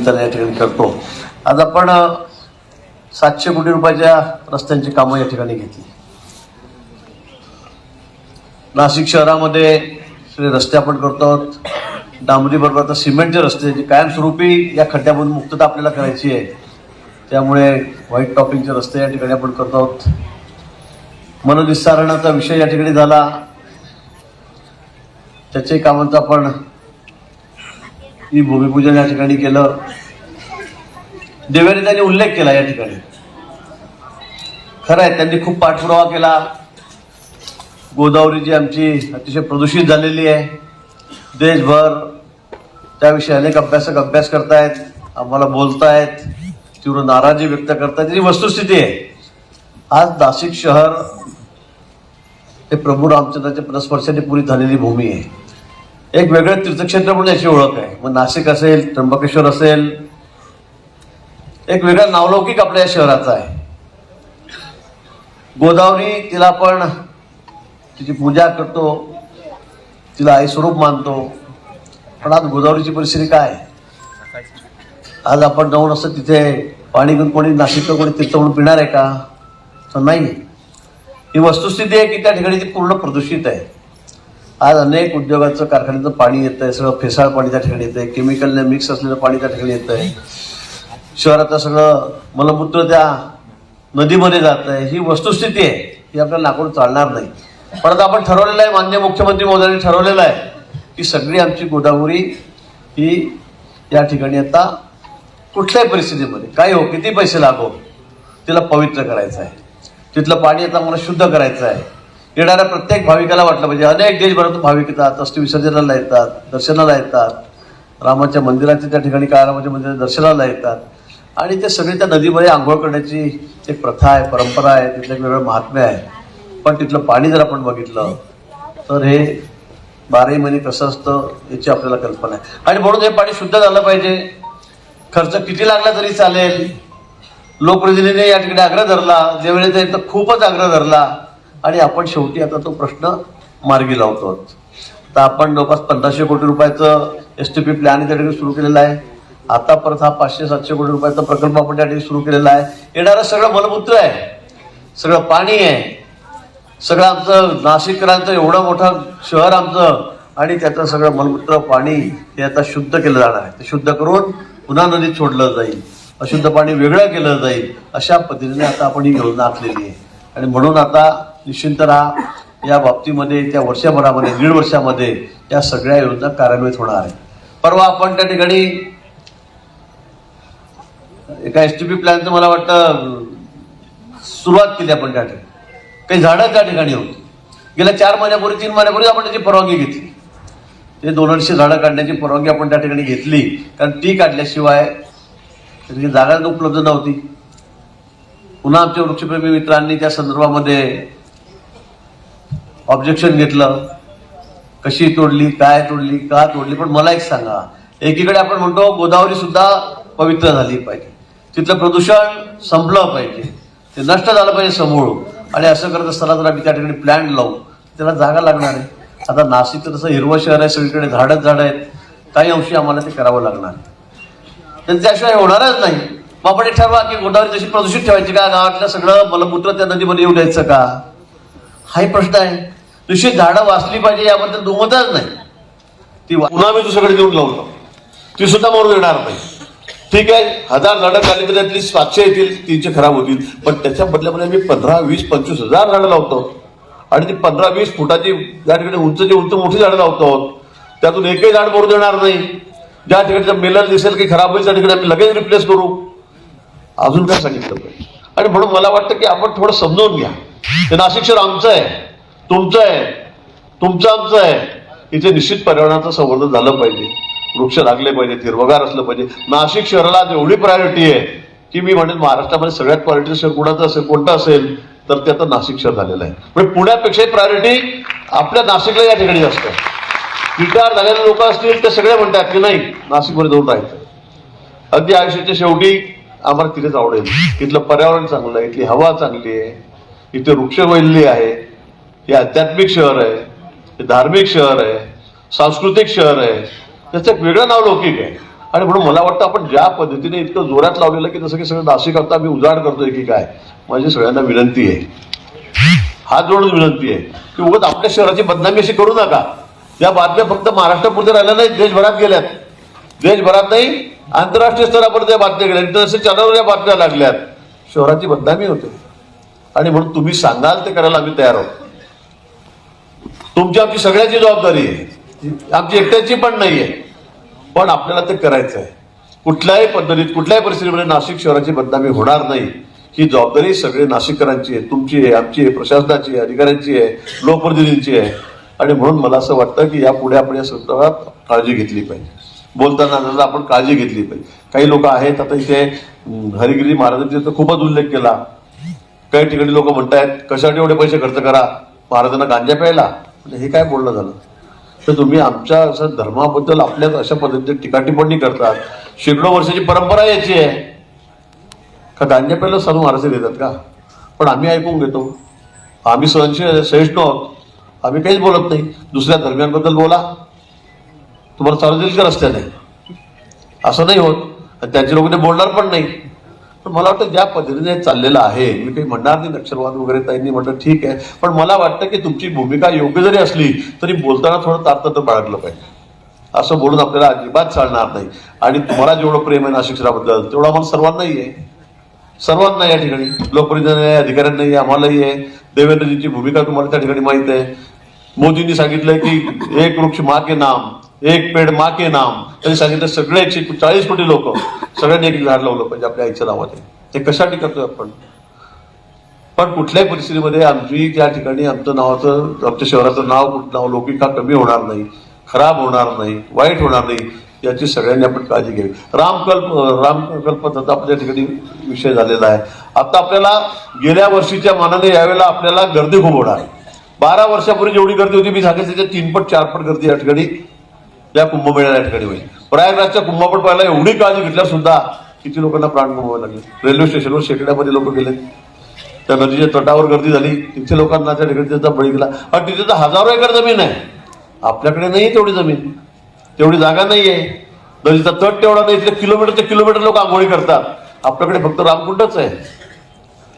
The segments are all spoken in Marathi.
निमित्ताने या ठिकाणी करतो. आज आपण 700 कोटी रुपयाच्या रस्त्यांची कामं या ठिकाणी घेतली. नाशिक शहरामध्ये रस्ते आपण करतो, डांबरी बरोबर आता सिमेंटचे रस्ते जे कायमस्वरूपी या खड्ड्यामधून मुक्तता आपल्याला करायची आहे, त्यामुळे व्हाईट टॉपिंगचे रस्ते या ठिकाणी आपण करतो आहोत. मननिस्सारणाचा विषय या ठिकाणी झाला, त्याच्याही कामांचं आपण भूमिपूजन या ठिकाणी केलं. देवेने त्यांनी उल्लेख केला या ठिकाणी. खरं आहे, त्यांनी खूप पाठपुरावा केला. गोदावरी जी आमची अतिशय प्रदूषित झालेली आहे, देशभर त्याविषयी अनेक अभ्यासक अभ्यास करतायत, आम्हाला बोलतायत, तीव्र नाराजी व्यक्त करतायत. ही वस्तुस्थिती आहे. आज नाशिक शहर हे प्रभू रामचंद्राच्या पदस्पर्शाने पुरी झालेली भूमी आहे. एक वेगळं तीर्थक्षेत्र म्हणून याची ओळख आहे. मग नाशिक असेल, त्र्यंबकेश्वर असेल, एक वेगळा नावलौकिक आपल्या शहराचा आहे. गोदावरी, तिला आपण तिची पूजा करतो, तिला आई स्वरूप मानतो, पण आज गोदावरीची परिस्थिती काय? आज आपण जाऊन असं तिथे पाणी घेऊन कोणी नाशिकला कोणी तीर्थ म्हणून पिणार आहे का? तर नाही. ही वस्तुस्थिती आहे की त्या ठिकाणी ती पूर्ण प्रदूषित आहे. आज अनेक उद्योगाचं कारखान्याचं पाणी येत आहे, सगळं फेसाळ पाणी त्या ठिकाणी येत आहे, केमिकलने मिक्स असलेलं पाणी त्या ठिकाणी येत आहे. शहरातलं सगळं मलमूत्र त्या नदीमध्ये जात आहे. ही वस्तुस्थिती आहे, ही आपल्याला नाकारून चालणार नाही. परंतु आपण ठरवलेलं आहे, माननीय मुख्यमंत्री महोदयांनी ठरवलेलं आहे की सगळी आमची गोदावरी ही या ठिकाणी आता कुठल्याही परिस्थितीमध्ये काही हो, किती पैसे लागो, तिला पवित्र करायचं आहे. तिथलं पाणी आता मला शुद्ध करायचं आहे. येणाऱ्या प्रत्येक भाविकाला वाटलं पाहिजे. अनेक देशभरातून भाविक येतात, अस्थि विसर्जनाला येतात, दर्शनाला येतात, रामाच्या मंदिराच्या त्या ठिकाणी काळारामाच्या मंदिरात दर्शनाला येतात, आणि ते सगळे त्या नदीमध्ये आंघोळ करण्याची एक प्रथा आहे, परंपरा आहे, तिथलं एक वेगळं महात्म्य आहे. पण तिथलं पाणी जर आपण बघितलं तर हे 12 महिने कसं असतं याची आपल्याला कल्पना आहे. आणि म्हणून हे पाणी शुद्ध झालं पाहिजे. खर्च किती लागला तरी चालेल. लोकप्रतिनिधीने या ठिकाणी आग्रह धरला, ज्यावेळेस तर खूपच आग्रह धरला, आणि आपण शेवटी आता तो प्रश्न मार्गी लावतो. तर आपण जवळपास 1500 कोटी रुपयाचं STP प्लॅन त्या ठिकाणी सुरू केलेला आहे. आता परत हा 500-700 कोटी रुपयाचा प्रकल्प आपण त्या ठिकाणी सुरू केलेला आहे. येणारं सगळं मलमूत्र आहे, सगळं पाणी आहे, सगळं आमचं नाशिककरांचं एवढं मोठं शहर आमचं, आणि त्याचं सगळं मलमूत्र पाणी हे आता शुद्ध केलं जाणार आहे. ते शुद्ध करून पुन्हा नदीत सोडलं जाईल, अशुद्ध पाणी वेगळं केलं जाईल. अशा पद्धतीने आता आपण ही योजना आखलेली आहे. आणि म्हणून आता निश्चिंत राहा, या बाबतीमध्ये त्या वर्षभरामध्ये 1.5 वर्षामध्ये या सगळ्या योजना कार्यान्वित होणार आहे. परवा आपण त्या ठिकाणी एका STP प्लॅनचं मला वाटतं सुरुवात केली आपण. त्या ठिकाणी काही झाडं त्या ठिकाणी होती. गेल्या 4 महिन्यापूर्वी 3 महिन्यापूर्वी आपण त्याची परवानगी घेतली. ते 200 झाडं काढण्याची परवानगी आपण त्या ठिकाणी घेतली, कारण ती काढल्याशिवाय त्याची जागा उपलब्ध नव्हती. पुन्हा आमच्या वृक्षप्रेमी मित्रांनी त्या संदर्भामध्ये ऑब्जेक्शन घेतलं. कशी तोडली, काय तोडली, का तोडली. पण मला एक सांगा, एकीकडे आपण म्हणतो गोदावरी सुद्धा पवित्र झाली पाहिजे, तिथलं प्रदूषण संपलं पाहिजे, ते नष्ट झालं पाहिजे समूळ, आणि असं करत असताना जर आम्ही त्या ठिकाणी प्लॅन लावू, त्याला जागा लागणार आहे. आता नाशिक तर तसं हिरवं शहर आहे, सगळीकडे झाडच झाडं आहेत, काही अंशी आम्हाला ते करावं लागणार. तर त्याशिवाय होणारच नाही. मग आपण ठरवा की गोदावरी तशी प्रदूषित ठेवायची का, गावातलं सगळं मलमूत्र त्या नदीमध्ये येऊ द्यायचं का? हाही प्रश्न आहे. निश्चित झाडं वाचली पाहिजे याबद्दल दुमतच नाही. ती पुन्हा मी दुसरीकडे देऊन लावतो, ती सुद्धा मरून येणार नाही. ठीक आहे, 1000 झाडं काढली तर त्यातली 700 येतील, 300 खराब होतील, पण त्याच्या बदल्यामध्ये मी 15, 20, 25,000 झाडं लावतो. आणि ती 15-20 फुटाची ज्या ठिकाणी उंचची उंच मोठी झाडं लावतो, त्यातून एकही झाड मरू देणार नाही. ज्या ठिकाणी मेलर दिसेल की खराब होईल त्या ठिकाणी आम्ही लगेच रिप्लेस करू. अजून काय सांगितलं पाहिजे? आणि म्हणून मला वाटतं की आपण थोडं समजावून घ्या. हे नाशिक शहर आमचं आहे, तुमचं आहे, तुमचं आमचं आहे. इथे निश्चित पर्यावरणाचं संवर्धन झालं पाहिजे, वृक्ष लागले पाहिजे, हिरवगार असलं पाहिजे. नाशिक शहराला एवढी प्रायोरिटी आहे की मी म्हणेन महाराष्ट्रामध्ये सगळ्यात प्रायोरिटी शहर कोणाचं असेल, कोणतं असेल तर ते आता नाशिक शहर झालेलं आहे. म्हणजे पुण्यापेक्षाही प्रायोरिटी आपल्या नाशिकला या ठिकाणी असतं. रिटायर झालेले लोक असतील ते सगळे म्हणतात की नाही नाशिकमध्ये जाऊन राहायचं. अगदी आयुष्याच्या शेवटी आम्हाला तिथेच आवडेल. इथलं पर्यावरण चांगलं आहे, इथली हवा चांगली आहे, इथे वृक्षवैल्य आहे, हे आध्यात्मिक शहर आहे, हे धार्मिक शहर आहे, सांस्कृतिक शहर आहे, त्याचं एक वेगळं नाव लौकिक आहे. आणि म्हणून मला वाटतं आपण ज्या पद्धतीने इतकं जोरात लावलेलं की जसं की सगळं नाशिक आता मी उजाड करतोय की काय, माझी सगळ्यांना विनंती आहे, हात जोडून विनंती आहे की उगाच आपल्या शहराची बदनामी अशी करू नका. या बातम्या फक्त महाराष्ट्रापुरते राहिल्या नाही, देशभरात गेल्यात. देशभरात नाही, आंतरराष्ट्रीय स्तरावर त्या बातम्या गेल्या, इंटरनॅशनल चॅनलवर या बातम्या लागल्यात. शहराची बदनामी होते आणि म्हणून तुम्ही सांगाल ते करायला आम्ही तयार आहोत. तुमची आमची सगळ्याची जबाबदारी आहे, आमची एकट्याची पण नाहीये, पण आपल्याला ते करायचं आहे. कुठल्याही पद्धतीत कुठल्याही परिस्थितीमध्ये नाशिक शहराची बदनामी होणार नाही, ही जबाबदारी सगळे नाशिककरांची आहे, तुमची आहे, आमची आहे, प्रशासनाची आहे, अधिकाऱ्यांची आहे, लोकप्रतिनिधींची आहे. आणि म्हणून मला असं वाटतं की यापुढे आपण या संदर्भात काळजी घेतली पाहिजे. बोलताना आपण काळजी घेतली पाहिजे. काही लोक आहेत आता इथे हरिगिरी महाराजांचा तर खूपच उल्लेख केला. काही ठिकाणी लोक म्हणतायत कशासाठी एवढे पैसे खर्च करा, महाराजांना गांजा प्यायला. म्हणजे हे काय बोलणं झालं? तर तुम्ही आमच्या असं धर्माबद्दल आपल्याच अशा पद्धतीने टीकाटिप्पणी करतात. शेकडो वर्षाची परंपरा याची आहे का गांजा प्यायला साधू महाराज देतात का? पण आम्ही ऐकून घेतो, आम्ही सहिष्णू आहोत, आम्ही काहीच बोलत नाही. दुसऱ्या धर्मियांबद्दल बोला, तुम्हाला चालू देईल का रस्त्याने? असं नाही होत, त्यांचे लोक ते बोलणार पण नाही. पण मला वाटतं ज्या पद्धतीने चाललेलं आहे, मी काही म्हणणार नाही नक्षलवाद वगैरे, त्यांनी म्हटलं ठीक आहे, पण मला वाटतं की तुमची भूमिका योग्य जरी असली तरी बोलताना थोडं तारतम्य बाळगलं पाहिजे. असं बोलून आपल्याला अजिबात चालणार नाही. आणि तुम्हाला जेवढं प्रेम आहे नाशिक शहराबद्दल तेवढं आम्हाला सर्वांनाही आहे, सर्वांना या ठिकाणी, लोकप्रतिनिधी आहे, अधिकाऱ्यांनाही, आम्हालाही आहे. देवेंद्रजींची भूमिका तुम्हाला त्या ठिकाणी माहित आहे. मोदींनी सांगितलंय की एक वृक्ष माँ के नाम, एक पेड माँ के नाम. त्यांनी सांगितलं सगळे 140 कोटी लोक सगळ्यांनी एक झाड लावलं पाहिजे आपल्या आईच्या नावाने. ते कशासाठी करतोय आपण? पण कुठल्याही परिस्थितीमध्ये आमची त्या ठिकाणी आमचं नावाचं, आमच्या शहराचं नाव लौकिका कमी होणार नाही, खराब होणार नाही, वाईट होणार नाही, याची सगळ्यांनी आपण काळजी घ्यावी. रामकल्पचा आपल्या ठिकाणी विषय झालेला आहे. आता आपल्याला गेल्या वर्षीच्या मानाने यावेळेला आपल्याला गर्दी खूप होणार आहे. 12 वर्षापूर्वी जेवढी गर्दी होती मी सांगितलं त्याच्या 3 पट 4 पट गर्दी या ठिकाणी या कुंभमेळ्याला या ठिकाणी होईल. प्रयागराजच्या कुंभमेळ पाहायला एवढी काळजी घेतल्या सुद्धा किती लोकांना प्राण गमवावे लागले. रेल्वे स्टेशनवर शेकड्यामध्ये लोक गेले, त्या नदीच्या तटावर गर्दी झाली, तिथे लोकांना त्या ठिकाणी त्याचा बळी गेला. आणि तिथे तर हजारो एकर जमीन आहे, आपल्याकडे नाही तेवढी जमीन, तेवढी जागा नाहीये. नदीचा तट तेवढा नाही, इथले किलोमीटरचे किलोमीटर लोक आंघोळी करतात. आपल्याकडे फक्त रामकुंडच आहे.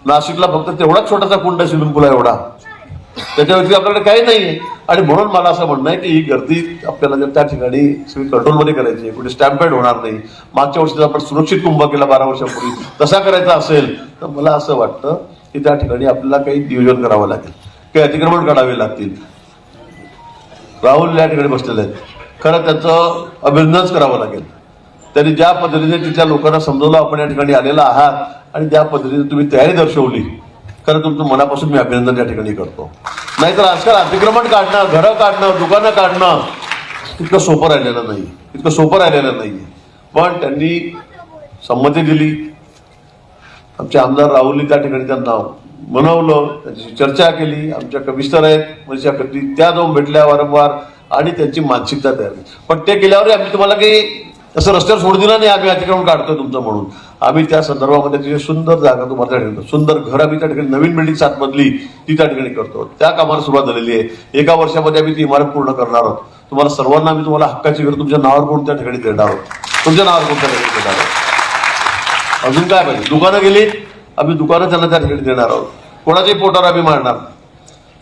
नाशिकला फक्त तेवढाच छोटासा कुंड आहे, स्विमिंग पूल आहे एवढा, त्याच्या व्यतिरिक्त आपल्याकडे काही नाहीये. आणि म्हणून मला असं म्हणणं आहे की ही गर्दी आपल्याला जर त्या ठिकाणी सगळी कंट्रोलमध्ये करायची, कुठे स्टॅम्पेड होणार नाही. मागच्या वर्षी आपण सुरक्षित कुंभ केला 12 वर्षापूर्वी, तसा करायचा असेल तर मला असं वाटतं की त्या ठिकाणी आपल्याला काही नियोजन करावं लागेल, काही अतिक्रमण काढावे लागतील. राहुल या ठिकाणी बसलेले आहेत, खरं त्याचं अभिनंदनच करावं लागेल. त्यांनी ज्या पद्धतीने तिथल्या लोकांना समजवलं आपण या ठिकाणी आलेला आहात आणि ज्या पद्धतीने तुम्ही तयारी दर्शवली, खरं तुमचं मनापासून मी अभिनंदन या ठिकाणी करतो. नाहीतर आजकाल अतिक्रमण काढणं, घरं काढणं, दुकानं काढणं इतकं सोपं राहिलेलं नाही, इतकं सोपं राहिलेलं नाही. पण त्यांनी संमती दिली. आमचे आमदार राहुलनी त्या ठिकाणी त्यांना मनवलं, त्यांची चर्चा केली. आमच्या कमिशनर आहेत म्हणजे कधी त्या जाऊन भेटल्या वारंवार आणि त्यांची मानसिकता तयार झाली. पण ते केल्यावर आम्ही तुम्हाला काही असं रस्त्यावर सोडून दिला नाही, आम्ही अतिक्रमण काढतोय तुमचं म्हणून. आम्ही त्या संदर्भामध्ये तिथे सुंदर जागा तुम्हाला त्या ठिकाणी, सुंदर घर आम्ही त्या ठिकाणी, नवीन बिल्डिंग 7 मजली ती त्या ठिकाणी करतो. त्या कामाला सुरुवात झालेली आहे. 1 वर्षामध्ये आम्ही ती इमारत पूर्ण करणार आहोत. तुम्हाला सर्वांना आम्ही तुम्हाला हक्काची घर तुमच्या नावावर करून त्या ठिकाणी देणार आहोत, तुमच्या नावावर करून त्या ठिकाणी देणार आहोत. अजून काय पाहिजे? दुकानं गेली, आम्ही दुकानं त्यांना त्या ठिकाणी देणार आहोत. कोणाच्याही पोटावर आम्ही मारणार,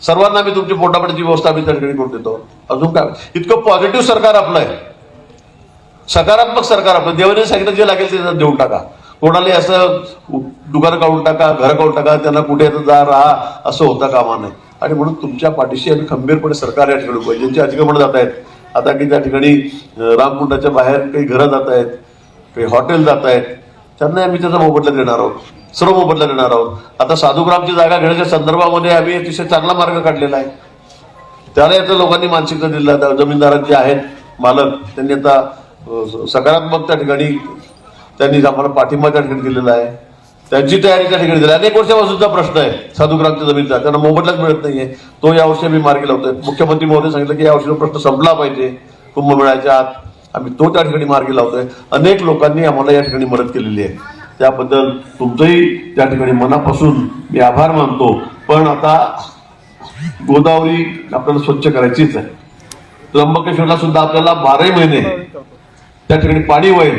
सर्वांना आम्ही तुमची पोटापाण्याची व्यवस्था आम्ही त्या ठिकाणी करून देतो. अजून काय? इतकं पॉझिटिव्ह सरकार आपलं आहे, सकारात्मक सरकार आपलं. देवाने सांगितलं जे लागेल ते देऊन टाका. कोणाला असं दुकानं काढून टाका, घर काढून टाका, त्यांना कुठे जा राहा असं होता कामा नाही. आणि म्हणून तुमच्या पाठीशी आम्ही खंबीरपणे सरकार या ठिकाणी उभं. ज्यांची अतिक्रमण जात आहेत, आता की त्या ठिकाणी रामकुंडाच्या बाहेर काही घरं जात आहेत, काही हॉटेल जात आहेत, त्यांना आम्ही त्याचा मोबदला देणार आहोत, सर्व मोबदला देणार आहोत. आता साधुग्रामची जागा घेण्याच्या संदर्भामध्ये आम्ही अतिशय चांगला मार्ग काढलेला आहे. त्याला आता लोकांनी मानसिकता दिला, जमीनदारांचे आहेत मालक, त्यांनी आता सकारात्मक त्या ठिकाणी त्यांनी आम्हाला पाठिंबा त्या ठिकाणी दिलेला आहे. त्यांची तयारी त्या ठिकाणी दिली. अनेक वर्षापासूनचा प्रश्न आहे साधुग्रामच्या जमीनचा, त्यांना मोबदलाच मिळत नाहीये. तो यावर्षी आम्ही मार्गी लावतोय. मुख्यमंत्री महोदय सांगितलं की यावर्षी प्रश्न संपला पाहिजे कुंभमेळ्याच्या आत, आम्ही तो त्या ठिकाणी मार्गी लावतोय. अनेक लोकांनी आम्हाला या ठिकाणी मदत केलेली आहे, त्याबद्दल तुमचंही त्या ठिकाणी मनापासून मी आभार मानतो. पण आता गोदावरी आपल्याला स्वच्छ करायचीच आहे. त्र्यंबकेश्वरला सुद्धा आपल्याला 12 महिने त्या ठिकाणी पाणी होईल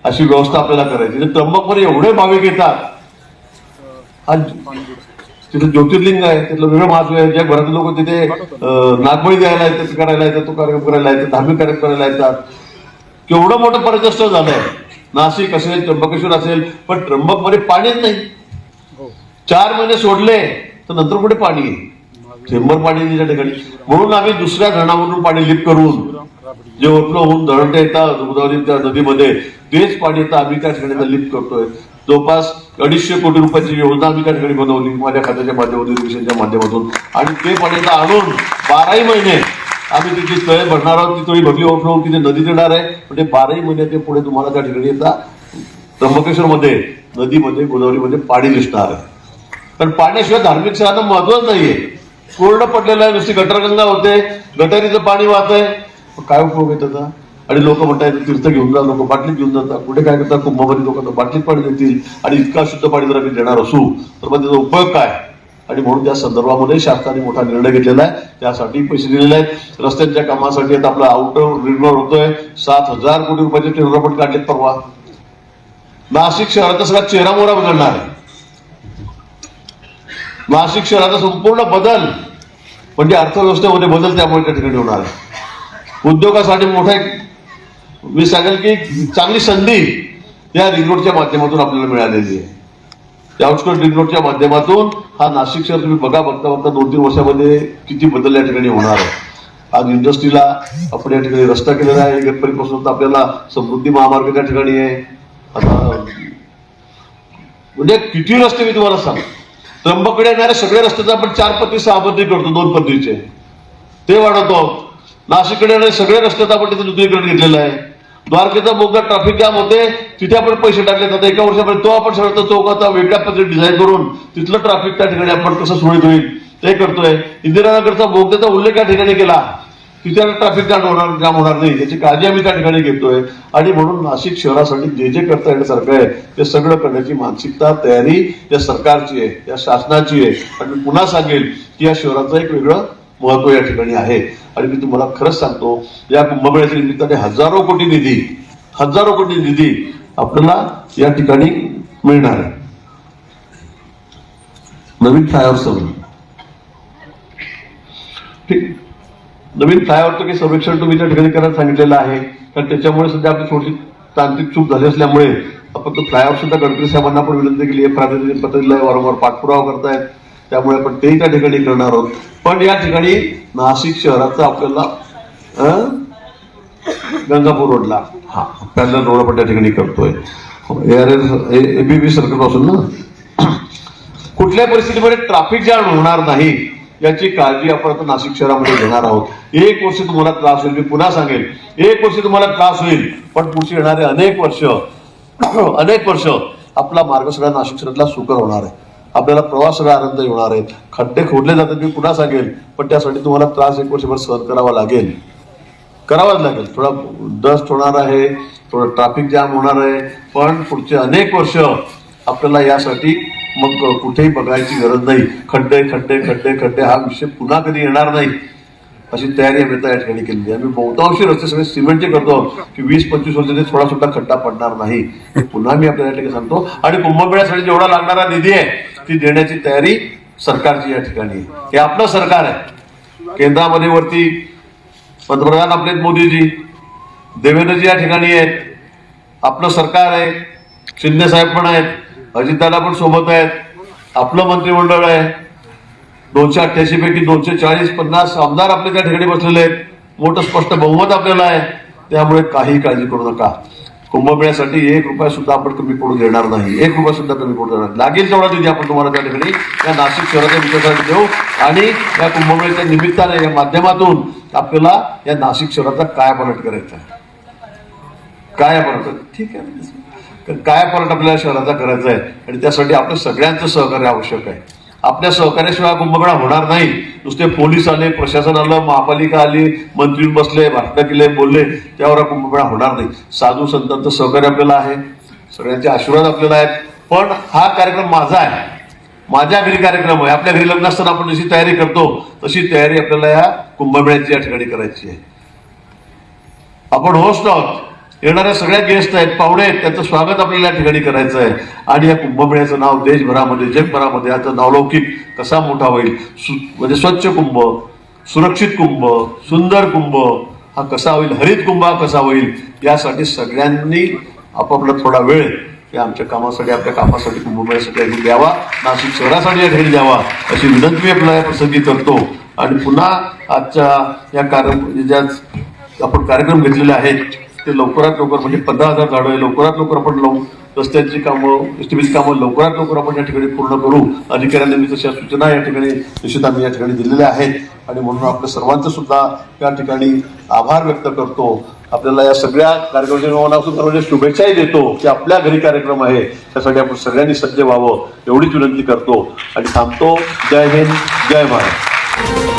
अशी व्यवस्था आपल्याला करायची. त्र्यंबकमध्ये एवढे भाविक येतात, आज तिथे ज्योतिर्लिंग आहे, तिथलं वेगळं महत्व आहे. ज्या घरातले लोक तिथे नागबळी द्यायला येतात, करायला येतात, तो कार्यक्रम करायला येतात, धार्मिक कार्यक्रम करायला येतात. केवढं मोठं पर्यटन झालंय. नाशिक असेल, त्र्यंबकेश्वर असेल, पण त्र्यंबकमध्ये पाणीच नाही. 4 महिने सोडले तर नंतर कुठे पाणी आहे? थेंबर पाणी नाही त्या ठिकाणी. म्हणून आम्ही दुसऱ्या धरणामधून पाणी लिफ्ट करून जे ओव्हरफ्लो होऊन धरणच्या येतात गोदावरी त्या नदीमध्ये, तेच पाणी येतं आम्ही त्या ठिकाणी लिफ्ट करतोय. जवळपास 250 कोटी रुपयाची योजना आम्ही त्या ठिकाणी बनवली माझ्या खात्याच्या माध्यमातून, इरिगेशनच्या माध्यमातून. आणि ते पाणी आणून 12ही महिने आम्ही तिची तळे भरणार आहोत. ती तळी भरली ओव्हरफ्लो होऊन तिथे नदीत येणार आहे. म्हणजे 12ही महिने ते पुढे तुम्हाला त्या ठिकाणी येतात त्र्यंबकेश्वरमध्ये नदीमध्ये गोदावरीमध्ये पाणी दिसणार आहे. कारण पाण्याशिवाय धार्मिक स्थळांना महत्वच नाहीये. कोरडं पडलेलं आहे, नुसती गटरगंगा होते, गटारीचं पाणी वाहतंय, काय उपयोग आहे त्याचा? आणि लोक म्हणतात तीर्थ घेऊन जा, लोक बाटलीत घेऊन जातात. कुठे काय करतात? कुंभमध्ये लोकांना बाटलीत पाणी देतील आणि इतका शुद्ध पाणी जर आम्ही देणार असू तर मग त्याचा उपयोग काय? आणि म्हणून त्या संदर्भामध्ये शासनाने मोठा निर्णय घेतलेला आहे. त्यासाठी पैसे दिलेले आहेत. रस्त्यांच्या कामासाठी आता आपला आउटर रिंग रोड होतोय, 7,000 कोटी रुपयाचे टेंडर पण काढलेत परवा. नाशिक शहराचा सगळा चेहरामोहरा बदलणार आहे. नाशिक शहराचा संपूर्ण बदल म्हणजे अर्थव्यवस्थेमध्ये बदल त्यामुळे त्या ठिकाणी होणार आहे. उद्योगासाठी मोठा एक मी सांगेल की चांगली संधी या रिंग रोडच्या माध्यमातून आपल्याला मिळालेली आहे. त्या आउटस्कर्ट रिंग रोडच्या माध्यमातून हा नाशिक शहर तुम्ही बघता 2-3 वर्षामध्ये किती बदल या ठिकाणी होणार आहे. आज इंडस्ट्रीला आपण या ठिकाणी रस्ता केलेला आहे. इगतपुरीपासून तर आपल्याला समृद्धी महामार्ग त्या ठिकाणी आहे. आता म्हणजे किती रस्ते मी तुम्हाला सांग. त्र्यंबकडे येणारे सगळे रस्ते आपण 4 पदरी 6 पदरी करतो, 2 पदरीचे ते वाढवतो. नाशिककडे येणारे सगळे रस्ते आपण तिथे दुसरीकडे घेतलेला आहे. द्वारकेचा बोगदा ट्रॅफिक जाम होते, तिथे आपण पैसे टाकले जातात. एका वर्षापर्यंत तो आपण सगळं चौकाचा वेगळ्या पद्धतीने डिझाईन करून तिथलं ट्रॅफिक त्या ठिकाणी आपण कसं सुरळीत होईल ते करतोय. इंदिरानगरचा बोगद्याचा उल्लेख या ठिकाणी केला, तिथे ट्रॅफिक जाम होणार नाही याची काळजी आम्ही त्या ठिकाणी घेतोय. आणि म्हणून नाशिक शहरासाठी जे जे करता येण्यासारखं आहे ते सगळं करण्याची मानसिकता तयारी या सरकारची आहे, या शासनाची आहे. आणि मी पुन्हा सांगेल की या शहराचं एक वेगळं महत्व या ठिकाणी आहे. आणि मी तुम्हाला खरंच सांगतो, या कुंभमेळ्याच्या निमित्ताने हजारो कोटी निधी आपल्याला या ठिकाणी मिळणार आहे. नवीन फ्लायओव्हर सगळं ठीक, नवीन फ्लायओव्हरचं काही सर्वेक्षण तुम्ही त्या ठिकाणी करायला सांगितलेलं आहे. कारण त्याच्यामुळे सध्या आपली थोडीशी तांत्रिक चूक झाली असल्यामुळे आपण तो फ्लायओव्हर सुद्धा गडकरी साहेबांना पण विनंती केली आहे. प्रातिनिधिक पत्र वारंवार पाठपुरावा करतायत, त्यामुळे आपण तेही त्या ठिकाणी करणार आहोत. पण या ठिकाणी नाशिक शहराचं आपल्याला गंगापूर रोडला पॅरलल रोड आपण त्या ठिकाणी करतोय. ABB सर्कल पासून ना कुठल्या परिस्थितीमध्ये ट्रॅफिक जाम होणार नाही याची काळजी आपण आता नाशिक शहरामध्ये घेणार आहोत. 1 वर्ष तुम्हाला त्रास होईल, मी पुन्हा सांगेल 1 वर्ष तुम्हाला त्रास होईल, पण पुढची येणारे अनेक वर्ष आपला मार्ग सगळा नाशिक शहरातला सुकर होणार आहे. आपल्याला प्रवास सगळा आनंद होणार आहे. खड्डे खोदले जातात मी पुन्हा सांगेल, पण त्यासाठी तुम्हाला त्रास 1 वर्षभर सहन करावाच लागेल. थोडा डस्ट होणार आहे, थोडं ट्रॅफिक जाम होणार आहे, पण पुढचे अनेक वर्ष आपल्याला यासाठी मग कुठेही बघायची गरज नाही. खड्डे हा विषय पुन्हा कधी येणार नाही अशी तयारी आम्ही त्या ठिकाणी केलेली आहे. आम्ही बहुतांशी रस्ते सगळे सिमेंटचे करतो की 20-25 वर्षांनी थोडा सुद्धा खड्डा पडणार नाही. पुन्हा मी आपल्याला या ठिकाणी सांगतो. आणि कुंभमेळ्यासाठी जेवढा लागणारा निधी आहे ती देण्याची तयारी सरकारची या ठिकाणी. हे आपलं सरकार आहे. केंद्रामध्ये वरती पंतप्रधान आपले मोदीजी, देवेंद्रजी या ठिकाणी आहेत. आपलं सरकार आहे, शिंदे साहेब पण आहेत, अजितदादा पण सोबत आहेत, आपलं मंत्रिमंडळ आहे. 288 पैकी 240-50 आमदार आपले त्या ठिकाणी बसलेले आहेत. मोठं स्पष्ट बहुमत आपल्याला आहे. त्यामुळे काही काळजी करू नका. कुंभमेळ्यासाठी 1 रुपया सुद्धा आपण कमी पडू देणार नाही. 1 रुपया सुद्धा कमी पडू देणार. लागेल तेवढा निधी आपण तुम्हाला त्या ठिकाणी या नाशिक शहराच्या विकासासाठी देऊ. आणि या कुंभमेळ्याच्या निमित्ताने या माध्यमातून आपल्याला या नाशिक शहराचा कायापालट करायचा आहे. ठीक आहे, कायापालट आपल्याला शहराचा करायचा आहे. आणि त्यासाठी आपलं सगळ्यांचं सहकार्य आवश्यक आहे. आपल्या सहकार्याशिवाय कुंभमेळा होणार नाही. नुसते पोलीस आले, प्रशासन आलं, महापालिका आली, मंत्री बसले, भाषण केले, बोलले, त्यावर कुंभमेळा होणार नाही. साधू संतांचं सहकार्य आपल्याला आहे, सगळ्यांचे आशीर्वाद आपल्याला आहेत. पण हा कार्यक्रम माझा आहे, माझ्या घरी कार्यक्रम आहे. आपल्या घरी लग्न असताना आपण जशी तयारी करतो तशी तयारी आपल्याला या कुंभमेळ्याची या ठिकाणी करायची आहे. आपण होस्ट आहोत. येणाऱ्या सगळ्या गेस्ट आहेत, पाहुणे आहेत, त्यांचं स्वागत आपल्याला या ठिकाणी करायचं आहे. आणि या कुंभमेळ्याचं नाव देशभरामध्ये, जगभरामध्ये आता नावलौकिक कसा मोठा होईल, म्हणजे स्वच्छ कुंभ, सुरक्षित कुंभ, सुंदर कुंभ हा कसा होईल, हरित कुंभ हा कसा होईल, यासाठी सगळ्यांनी आपापला थोडा वेळ या आमच्या कामासाठी, आपल्या कामासाठी, कुंभमेळ्यासाठी द्यावा, नाशिक शहरासाठी या ठिकाणी द्यावा अशी विनंती आपल्याला या प्रसंगी करतो. आणि पुन्हा आजच्या या ज्या आपण कार्यक्रम घेतलेले आहेत ते लवकरात लवकर, म्हणजे 15,000 झाडं लवकरात लवकर आपण रस्त्यांची कामं, एस्टिमेटची कामं लवकरात लवकर आपण या ठिकाणी पूर्ण करू. अधिकाऱ्यांनी मी तशा सूचना या ठिकाणी निश्चित आम्ही या ठिकाणी दिलेल्या आहेत. आणि म्हणून आपल्या सर्वांचं सुद्धा या ठिकाणी आभार व्यक्त करतो. आपल्याला या सगळ्या कार्यक्रमाच्या शुभेच्छाही देतो की आपल्या घरी कार्यक्रम आहे त्यासाठी आपण सगळ्यांनी सज्ज व्हावं एवढीच विनंती करतो आणि थांबतो. जय हिंद, जय भारत.